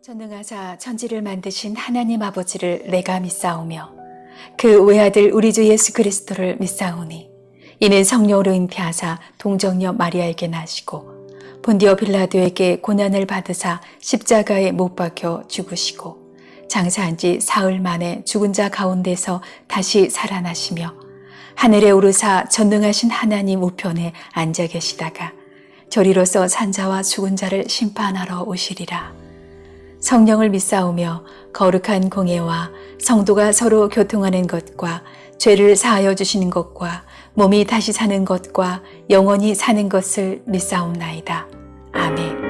전능하사 천지를 만드신 하나님 아버지를 내가 믿사오며 그 외아들 우리 주 예수 그리스도를 믿사오니 이는 성령으로 잉태하사 동정녀 마리아에게 나시고 본디오 빌라도에게 고난을 받으사 십자가에 못 박혀 죽으시고 장사한 지 사흘 만에 죽은 자 가운데서 다시 살아나시며 하늘에 오르사 전능하신 하나님 우편에 앉아 계시다가 저리로서 산자와 죽은 자를 심판하러 오시리라. 성령을 믿사오며 거룩한 공예와 성도가 서로 교통하는 것과 죄를 사하여 주시는 것과 몸이 다시 사는 것과 영원히 사는 것을 믿사옵나이다. 아멘.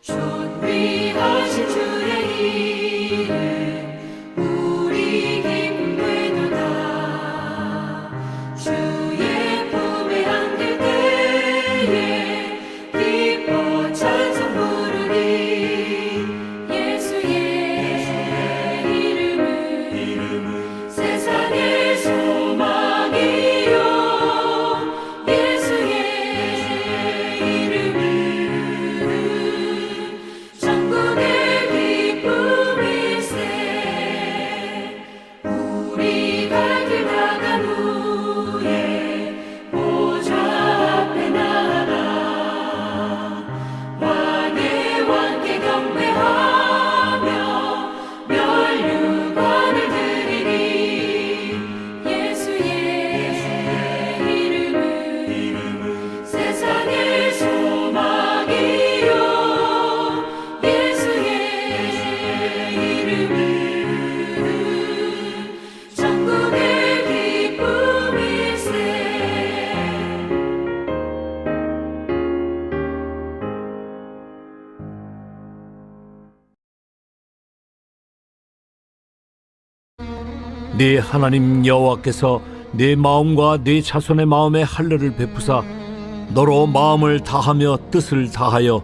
존귀하신 주의 이름 우리 기쁨 되도다. 주의 품에 안길 때에 기뻐 찬송 부르리. 예수의 이름은 세상의 소망이요. 예수의 이름은 천국의 기쁨일세. 우리 갈 길 나간 후에 보좌 앞에 나아가 왕의 왕께 경배하며 면류관을 드리리. 예수의 이름은 세상의 소망이요. 예수의 이름은 천국의 기쁨일세. 네 하나님 여호와께서 네 마음과 네 자손의 마음에 할례를 베푸사 너로 마음을 다하며 뜻을 다하여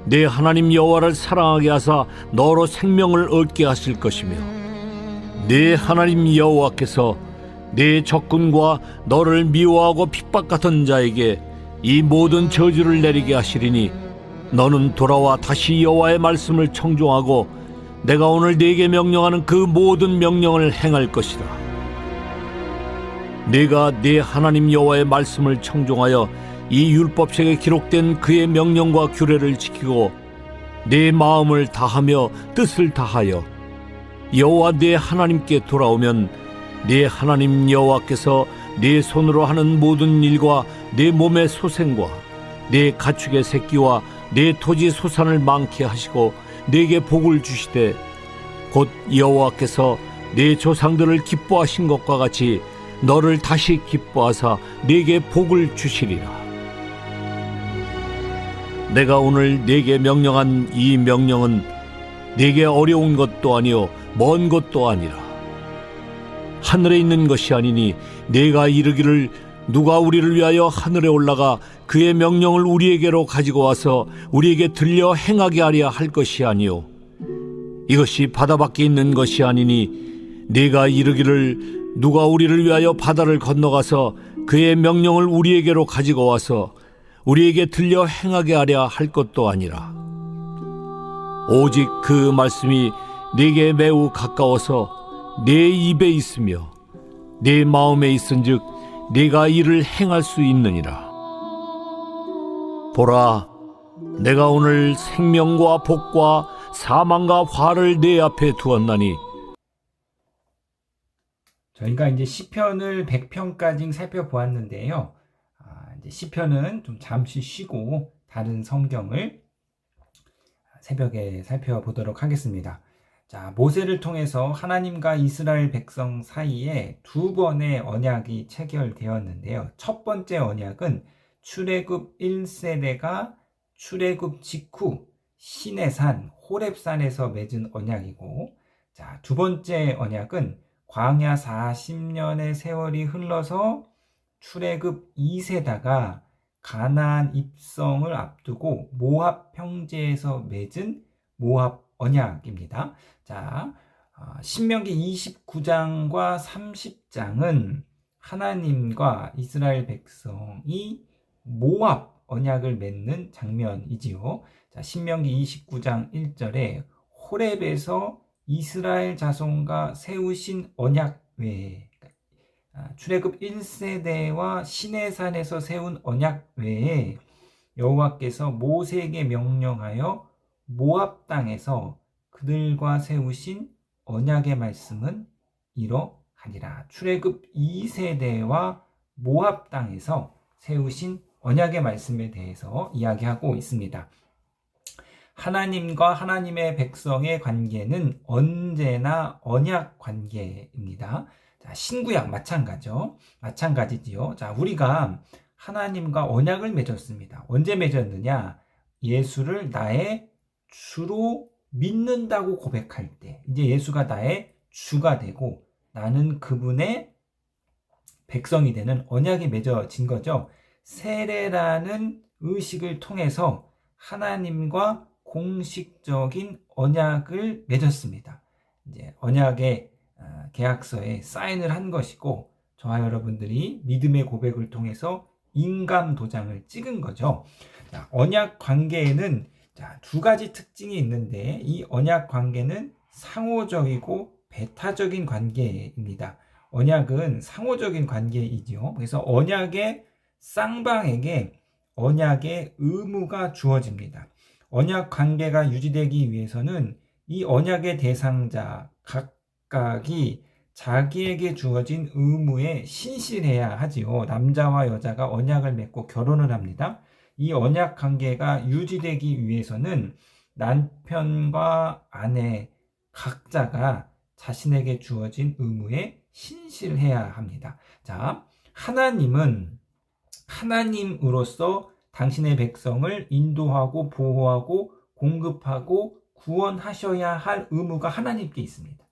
네 하나님 여호와를 사랑하게 하사 너로 생명을 얻게 하실 것이며 네 하나님 여호와께서 네 적군과 너를 미워하고 핍박하던 자에게 이 모든 저주를 내리게 하시리니 너는 돌아와 다시 여호와의 말씀을 청종하고 내가 오늘 네게 명령하는 그 모든 명령을 행할 것이다. 네가 네 하나님 여호와의 말씀을 청종하여 이 율법책에 기록된 그의 명령과 규례를 지키고 네 마음을 다하며 뜻을 다하여 여호와 네 하나님께 돌아오면 네 하나님 여호와께서 네 손으로 하는 모든 일과 네 몸의 소생과 네 가축의 새끼와 네 토지 소산을 많게 하시고 네게 복을 주시되 곧 여호와께서 네 조상들을 기뻐하신 것과 같이 너를 다시 기뻐하사 네게 복을 주시리라. 내가 오늘 네게 명령한 이 명령은 내게 어려운 것도 아니요 먼 것도 아니라 하늘에 있는 것이 아니니 내가 이르기를 누가 우리를 위하여 하늘에 올라가 그의 명령을 우리에게로 가지고 와서 우리에게 들려 행하게 하려 할 것이 아니요 이것이 바다 밖에 있는 것이 아니니 내가 이르기를 누가 우리를 위하여 바다를 건너가서 그의 명령을 우리에게로 가지고 와서 우리에게 들려 행하게 하려 할 것도 아니라 오직 그 말씀이 내게 매우 가까워서 내 입에 있으며 내 마음에 있은즉 네가 이를 행할 수 있느니라. 보라, 내가 오늘 생명과 복과 사망과 화를 내 앞에 두었나니. 저희가 이제 시편을 100편까지 살펴보았는데요. 이제 시편은 좀 잠시 쉬고 다른 성경을 새벽에 살펴보도록 하겠습니다. 자, 모세를 통해서 하나님과 이스라엘 백성 사이에 두 번의 언약이 체결되었는데요. 첫 번째 언약은 출애굽 1세대가 출애굽 직후 시내산 호렙산에서 맺은 언약이고, 자, 두 번째 언약은 광야 40년의 세월이 흘러서 출애굽 2세다가 가나안 입성을 앞두고 모압 평지에서 맺은 모압 언약입니다. 자, 신명기 29장과 30장은 하나님과 이스라엘 백성이 모압 언약을 맺는 장면이지요. 자, 신명기 29장 1절에 호렙에서 이스라엘 자손과 세우신 언약 외에, 출애굽 1세대와 시내산에서 세운 언약 외에 여호와께서 모세에게 명령하여 모압 땅에서 그들과 세우신 언약의 말씀은 이러하니라. 출애굽 2세대와 모압 땅에서 세우신 언약의 말씀에 대해서 이야기하고 있습니다. 하나님과 하나님의 백성의 관계는 언제나 언약 관계입니다. 자, 신구약 마찬가지지요. 자, 우리가 하나님과 언약을 맺었습니다. 언제 맺었느냐? 예수를 나의 주로 믿는다고 고백할 때, 이제 예수가 나의 주가 되고 나는 그분의 백성이 되는 언약이 맺어진 거죠. 세례라는 의식을 통해서 하나님과 공식적인 언약을 맺었습니다. 이제 언약의 계약서에 사인을 한 것이고, 저와 여러분들이 믿음의 고백을 통해서 인감 도장을 찍은 거죠. 자, 언약 관계에는 두 가지 특징이 있는데, 이 언약 관계는 상호적이고 배타적인 관계입니다. 언약은 상호적인 관계이죠. 그래서 언약의 쌍방에게 언약의 의무가 주어집니다. 언약 관계가 유지되기 위해서는 이 언약의 대상자 각각이 자기에게 주어진 의무에 신실해야 하지요. 남자와 여자가 언약을 맺고 결혼을 합니다. 이 언약 관계가 유지되기 위해서는 남편과 아내 각자가 자신에게 주어진 의무에 신실해야 합니다. 자, 하나님은 하나님으로서 당신의 백성을 인도하고 보호하고 공급하고 구원하셔야 할 의무가 하나님께 있습니다.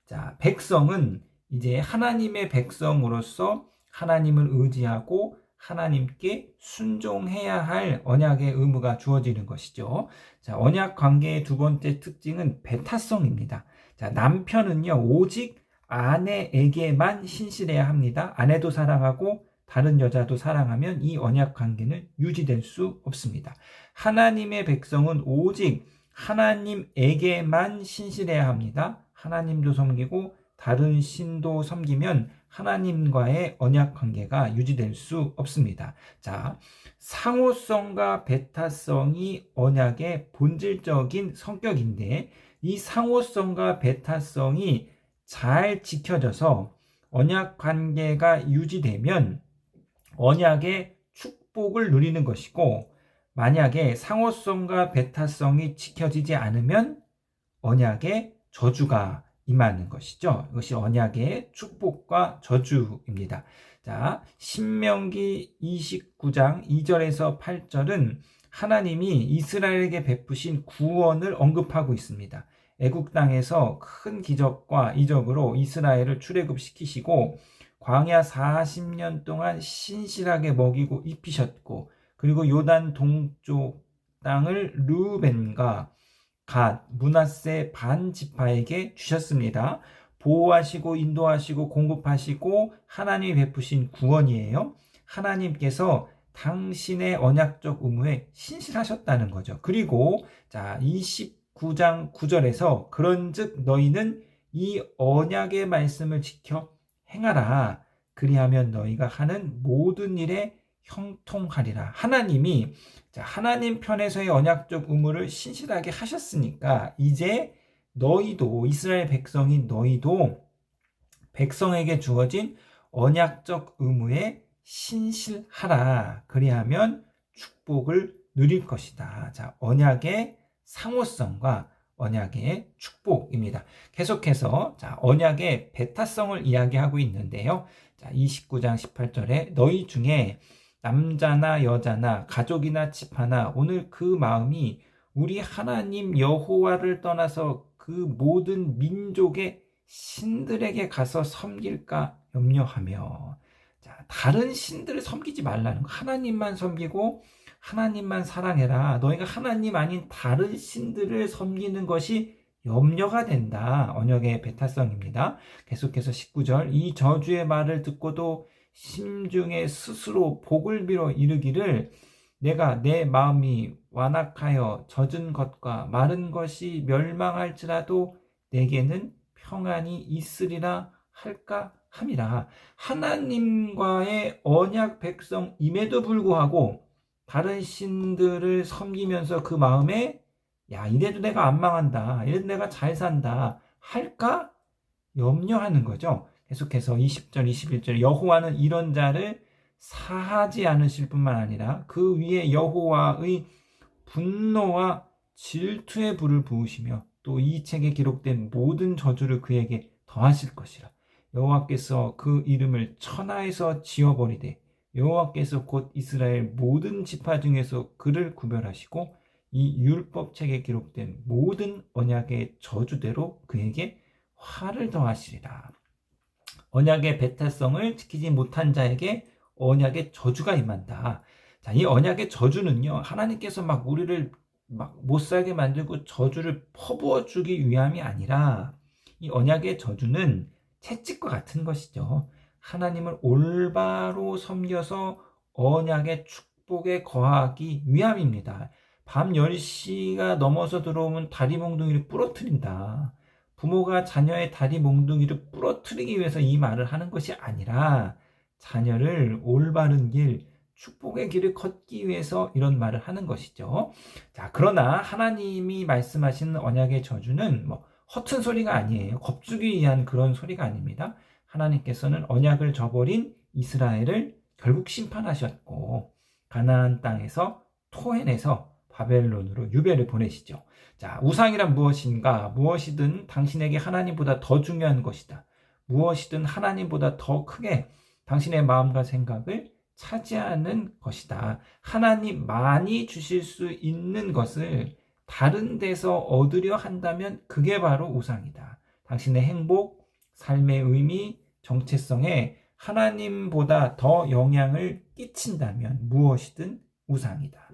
자, 백성은 이제 하나님의 백성으로서 하나님을 의지하고 하나님께 순종해야 할 언약의 의무가 주어지는 것이죠. 자, 언약 관계의 두 번째 특징은 배타성입니다. 자, 남편은요, 오직 아내에게만 신실해야 합니다. 아내도 사랑하고 다른 여자도 사랑하면 이 언약 관계는 유지될 수 없습니다. 하나님의 백성은 오직 하나님에게만 신실해야 합니다. 하나님도 섬기고 다른 신도 섬기면 하나님과의 언약 관계가 유지될 수 없습니다. 자, 상호성과 배타성이 언약의 본질적인 성격인데, 이 상호성과 배타성이 잘 지켜져서 언약 관계가 유지되면 언약의 축복을 누리는 것이고, 만약에 상호성과 배타성이 지켜지지 않으면 언약의 저주가 임하는 것이죠. 이것이 언약의 축복과 저주입니다. 자, 신명기 29장 2절에서 8절은 하나님이 이스라엘에게 베푸신 구원을 언급하고 있습니다. 애국 땅에서 큰 기적과 이적으로 이스라엘을 출애굽시키시고 광야 40년 동안 신실하게 먹이고 입히셨고, 그리고 요단 동쪽 땅을 르우벤과 갓, 므낫세 반 지파에게 주셨습니다. 보호하시고 인도하시고 공급하시고 하나님이 베푸신 구원이에요. 하나님께서 당신의 언약적 의무에 신실하셨다는 거죠. 그리고 자, 29장 9절에서 그런즉 너희는 이 언약의 말씀을 지켜 행하라. 그리하면 너희가 하는 모든 일에 형통하리라. 하나님이 하나님 편에서의 언약적 의무를 신실하게 하셨으니까 이제 너희도, 이스라엘 백성인 너희도 백성에게 주어진 언약적 의무에 신실하라. 그리하면 축복을 누릴 것이다. 자, 언약의 상호성과 언약의 축복입니다. 계속해서 언약의 배타성을 이야기하고 있는데요. 29장 18절에 너희 중에 남자나 여자나 가족이나 집하나 오늘 그 마음이 우리 하나님 여호와를 떠나서 그 모든 민족의 신들에게 가서 섬길까 염려하며, 다른 신들을 섬기지 말라는 거. 하나님만 섬기고 하나님만 사랑해라. 너희가 하나님 아닌 다른 신들을 섬기는 것이 염려가 된다. 언약의 배타성입니다. 계속해서 19절 이 저주의 말을 듣고도 심중에 스스로 복을 빌어 이르기를 내가 내 마음이 완악하여 젖은 것과 마른 것이 멸망할지라도 내게는 평안이 있으리라 할까 함이라. 하나님과의 언약 백성임에도 불구하고 다른 신들을 섬기면서 그 마음에 이래도 내가 안 망한다, 이래도 내가 잘 산다 할까 염려하는 거죠. 계속해서 20절 21절 여호와는 이런 자를 사하지 않으실 뿐만 아니라 그 위에 여호와의 분노와 질투의 불을 부으시며 또 이 책에 기록된 모든 저주를 그에게 더하실 것이라. 여호와께서 그 이름을 천하에서 지워버리되 여호와께서 곧 이스라엘 모든 지파 중에서 그를 구별하시고 이 율법책에 기록된 모든 언약의 저주대로 그에게 화를 더하시리라. 언약의 배타성을 지키지 못한 자에게 언약의 저주가 임한다. 자, 이 언약의 저주는요, 하나님께서 우리를 못 살게 만들고 저주를 퍼부어 주기 위함이 아니라 이 언약의 저주는 채찍과 같은 것이죠. 하나님을 올바로 섬겨서 언약의 축복에 거하기 위함입니다. 밤 10시가 넘어서 들어오면 다리 몽둥이를 부러뜨린다. 부모가 자녀의 다리 몽둥이를 부러뜨리기 위해서 이 말을 하는 것이 아니라 자녀를 올바른 길, 축복의 길을 걷기 위해서 이런 말을 하는 것이죠. 자, 그러나 하나님이 말씀하시는 언약의 저주는 허튼 소리가 아니에요. 겁주기 위한 그런 소리가 아닙니다. 하나님께서는 언약을 저버린 이스라엘을 결국 심판하셨고 가나안 땅에서 토해내서 바벨론으로 유배를 보내시죠. 자, 우상이란 무엇인가? 무엇이든 당신에게 하나님보다 더 중요한 것이다. 무엇이든 하나님보다 더 크게 당신의 마음과 생각을 차지하는 것이다. 하나님만이 주실 수 있는 것을 다른 데서 얻으려 한다면 그게 바로 우상이다. 당신의 행복, 삶의 의미, 정체성에 하나님보다 더 영향을 끼친다면 무엇이든 우상이다.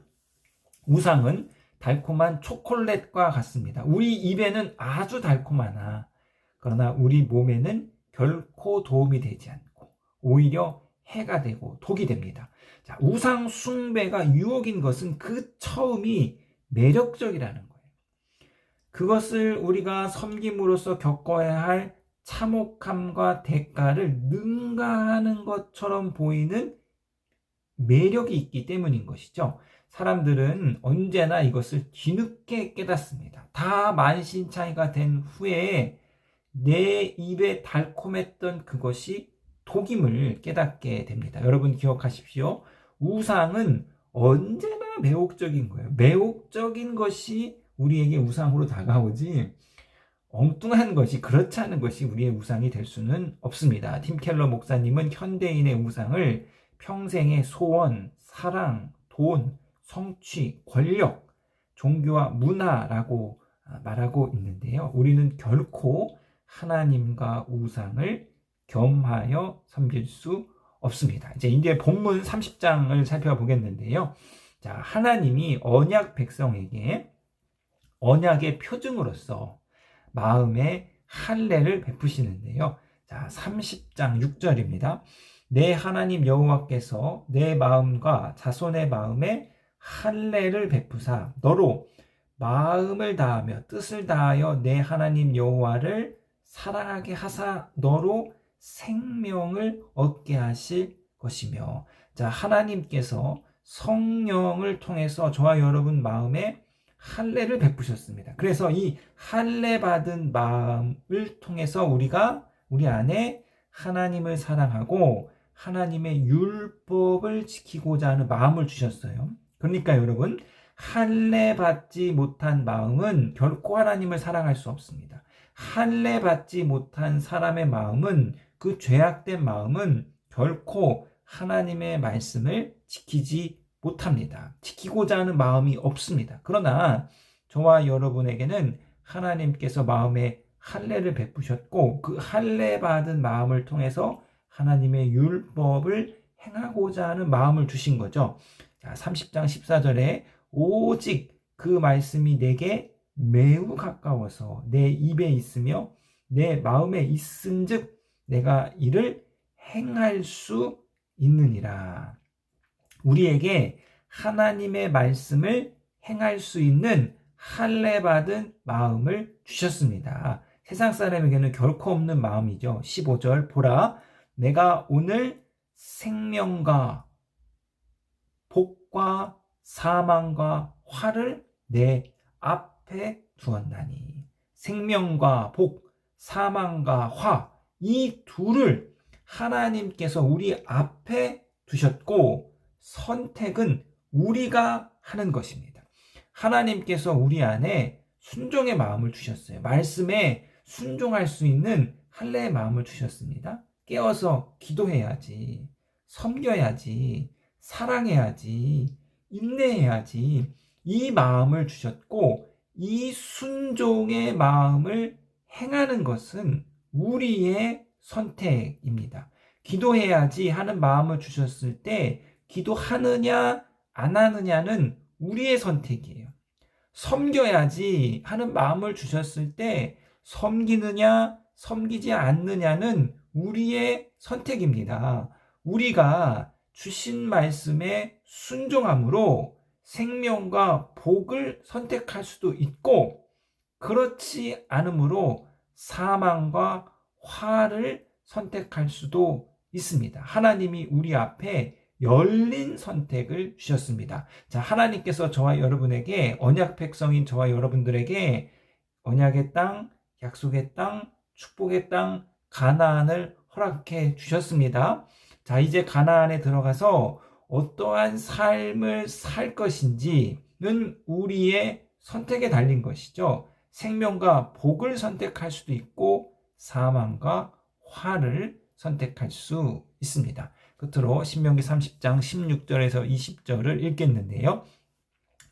우상은 달콤한 초콜릿과 같습니다. 우리 입에는 아주 달콤하나 그러나 우리 몸에는 결코 도움이 되지 않고 오히려 해가 되고 독이 됩니다. 자, 우상 숭배가 유혹인 것은 그 처음이 매력적이라는 거예요. 그것을 우리가 섬김으로써 겪어야 할 참혹함과 대가를 능가하는 것처럼 보이는 매력이 있기 때문인 것이죠. 사람들은 언제나 이것을 뒤늦게 깨닫습니다. 다 만신창이가 된 후에 내 입에 달콤했던 그것이 독임을 깨닫게 됩니다. 여러분 기억하십시오. 우상은 언제나 매혹적인 거예요. 매혹적인 것이 우리에게 우상으로 다가오지 엉뚱한 것이, 그렇지 않은 것이 우리의 우상이 될 수는 없습니다. 팀 켈러 목사님은 현대인의 우상을 평생의 소원, 사랑, 돈, 성취, 권력, 종교와 문화라고 말하고 있는데요. 우리는 결코 하나님과 우상을 겸하여 섬길 수 없습니다. 이제 본문 30장을 살펴보겠는데요. 자, 하나님이 언약 백성에게 언약의 표징으로서 마음의 할례를 베푸시는데요. 자, 30장 6절입니다. 내 하나님 여호와께서 내 마음과 자손의 마음에 할례를 베푸사 너로 마음을 다하며 뜻을 다하여 내 하나님 여호와를 사랑하게 하사 너로 생명을 얻게 하실 것이며. 자, 하나님께서 성령을 통해서 저와 여러분 마음에 할례를 베푸셨습니다. 그래서 이 할례 받은 마음을 통해서 우리 안에 하나님을 사랑하고 하나님의 율법을 지키고자 하는 마음을 주셨어요. 그러니까 여러분, 할례 받지 못한 마음은 결코 하나님을 사랑할 수 없습니다. 할례 받지 못한 사람의 마음은, 그 죄악된 마음은 결코 하나님의 말씀을 지키지 못합니다. 지키고자 하는 마음이 없습니다. 그러나 저와 여러분에게는 하나님께서 마음에 할례를 베푸셨고, 그 할례 받은 마음을 통해서 하나님의 율법을 행하고자 하는 마음을 주신 거죠. 자, 30장 14절에 오직 그 말씀이 내게 매우 가까워서 내 입에 있으며 내 마음에 있은즉 내가 이를 행할 수 있느니라. 우리에게 하나님의 말씀을 행할 수 있는 할례 받은 마음을 주셨습니다. 세상 사람에게는 결코 없는 마음이죠. 15절 보라, 내가 오늘 생명과 복과 사망과 화를 내 앞에 두었나니. 생명과 복, 사망과 화, 이 둘을 하나님께서 우리 앞에 두셨고 선택은 우리가 하는 것입니다. 하나님께서 우리 안에 순종의 마음을 주셨어요. 말씀에 순종할 수 있는 할례의 마음을 주셨습니다. 깨어서 기도해야지, 섬겨야지, 사랑해야지, 인내해야지, 이 마음을 주셨고, 이 순종의 마음을 행하는 것은 우리의 선택입니다. 기도해야지 하는 마음을 주셨을 때 기도하느냐 안 하느냐는 우리의 선택이에요. 섬겨야지 하는 마음을 주셨을 때 섬기느냐 섬기지 않느냐는 우리의 선택입니다. 우리가 주신 말씀에 순종함으로 생명과 복을 선택할 수도 있고, 그렇지 않으므로 사망과 화를 선택할 수도 있습니다. 하나님이 우리 앞에 열린 선택을 주셨습니다. 자, 하나님께서 저와 여러분에게, 언약 백성인 저와 여러분들에게 언약의 땅, 약속의 땅, 축복의 땅, 가나안을 허락해 주셨습니다. 자, 이제 가나안에 들어가서 어떠한 삶을 살 것인지는 우리의 선택에 달린 것이죠. 생명과 복을 선택할 수도 있고 사망과 화를 선택할 수 있습니다. 끝으로 신명기 30장 16절에서 20절을 읽겠는데요.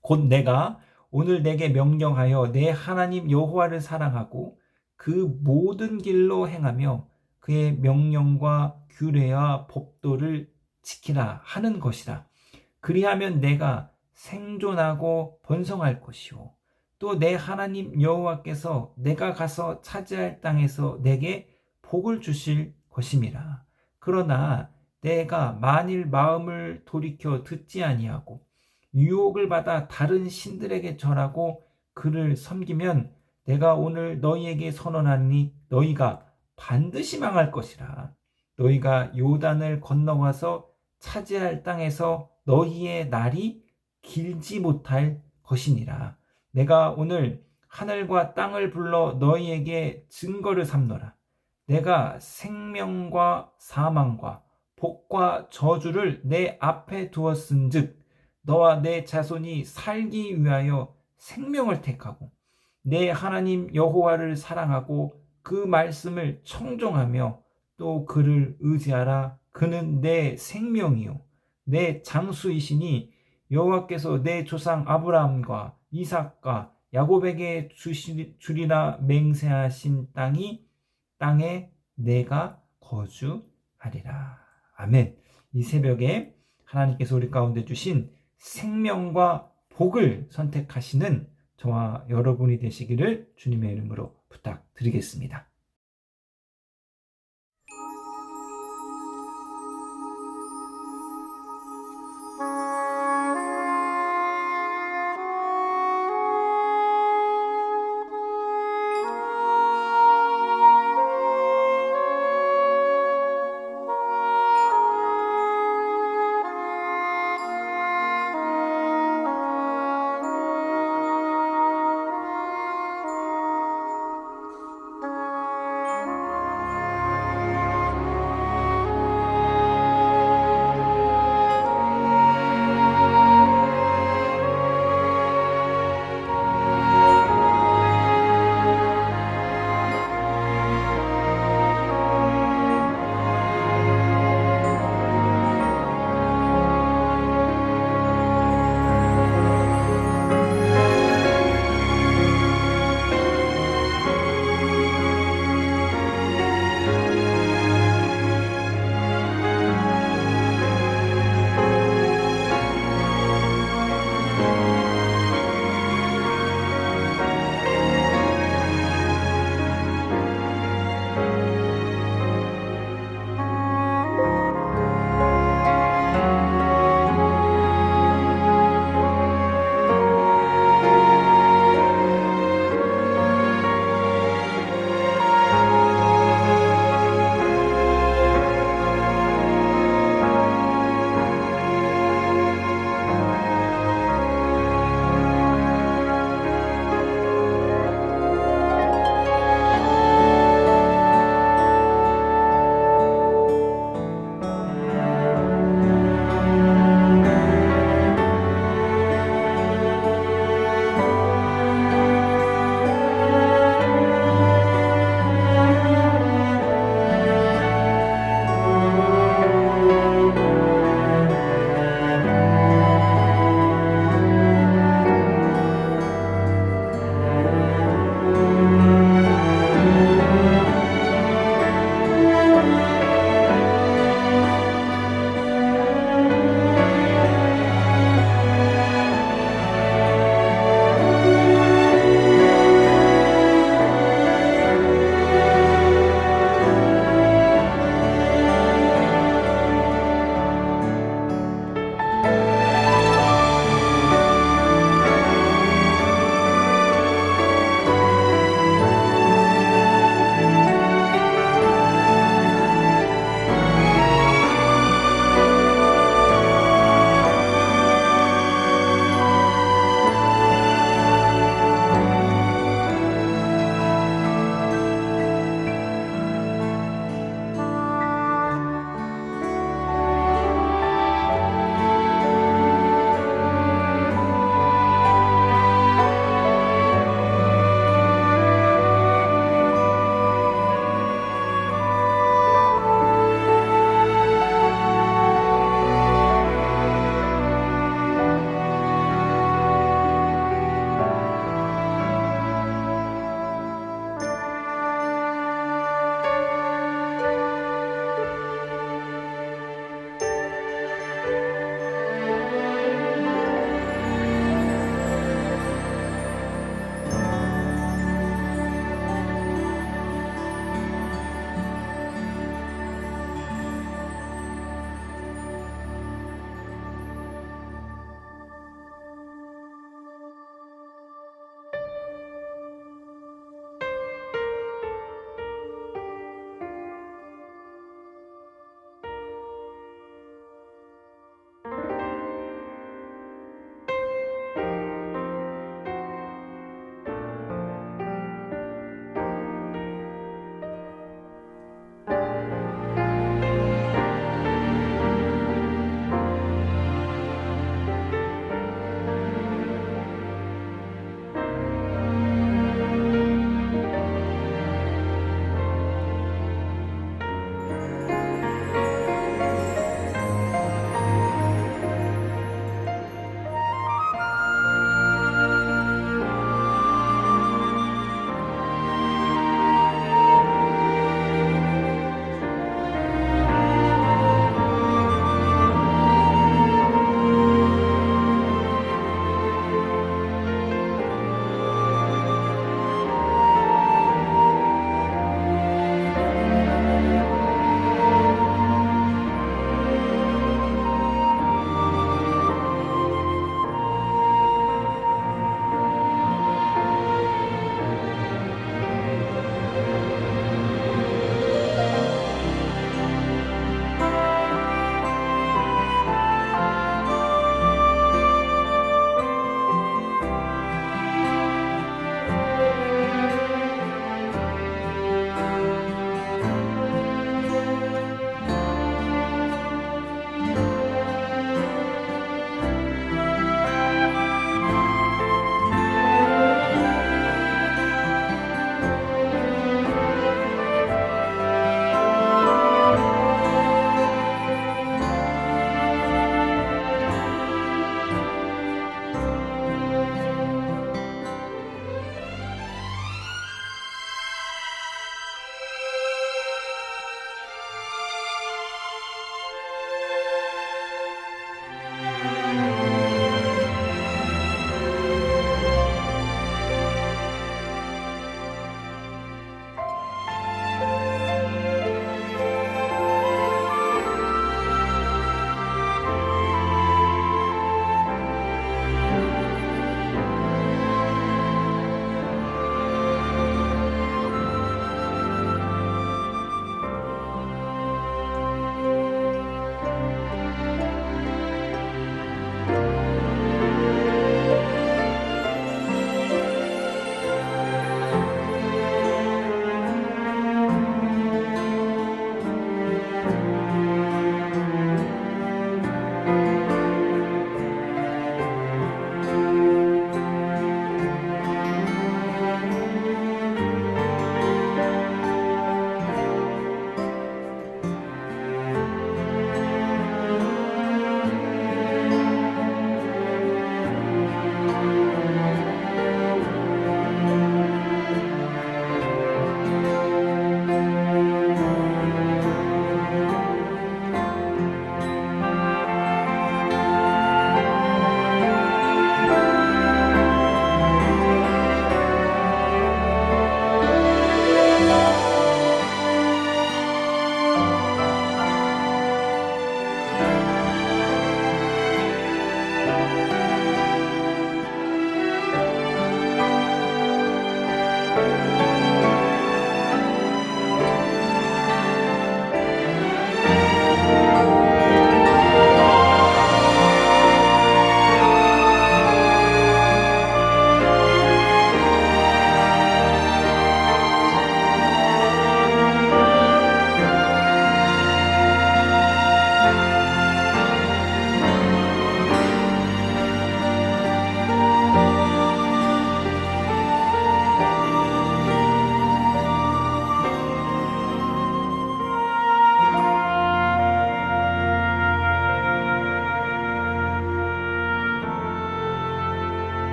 곧 내가 오늘 내게 명령하여 내 하나님 여호와를 사랑하고 그 모든 길로 행하며 그의 명령과 규례와 법도를 지키라 하는 것이라. 그리하면 내가 생존하고 번성할 것이요 또 내 하나님 여호와께서 내가 가서 차지할 땅에서 내게 복을 주실 것임이라. 그러나 내가 만일 마음을 돌이켜 듣지 아니하고 유혹을 받아 다른 신들에게 절하고 그를 섬기면 내가 오늘 너희에게 선언하니 너희가 반드시 망할 것이라. 너희가 요단을 건너가서 차지할 땅에서 너희의 날이 길지 못할 것이니라. 내가 오늘 하늘과 땅을 불러 너희에게 증거를 삼노라. 내가 생명과 사망과 복과 저주를 내 앞에 두었은즉 너와 내 자손이 살기 위하여 생명을 택하고 내 하나님 여호와를 사랑하고 그 말씀을 청종하며 또 그를 의지하라. 그는 내 생명이요 내 장수이시니 여호와께서 내 조상 아브라함과 이삭과 야곱에게 주리라 맹세하신 땅에 내가 거주하리라. 아멘. 이 새벽에 하나님께서 우리 가운데 주신 생명과 복을 선택하시는 저와 여러분이 되시기를 주님의 이름으로 부탁드리겠습니다.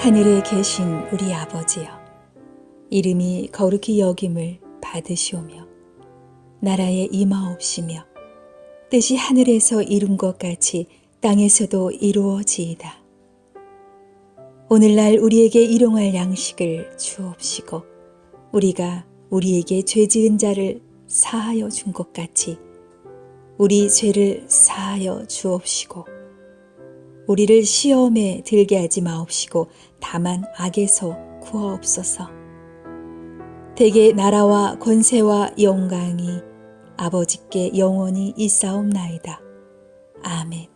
하늘에 계신 우리 아버지여, 이름이 거룩히 여김을 받으시오며 나라에 임하옵시며 뜻이 하늘에서 이룬 것 같이 땅에서도 이루어지이다. 오늘날 우리에게 일용할 양식을 주옵시고 우리가 우리에게 죄 지은 자를 사하여 준 것 같이 우리 죄를 사하여 주옵시고 우리를 시험에 들게 하지 마옵시고 다만 악에서 구하옵소서. 대개 나라와 권세와 영광이 아버지께 영원히 있사옵나이다. 아멘.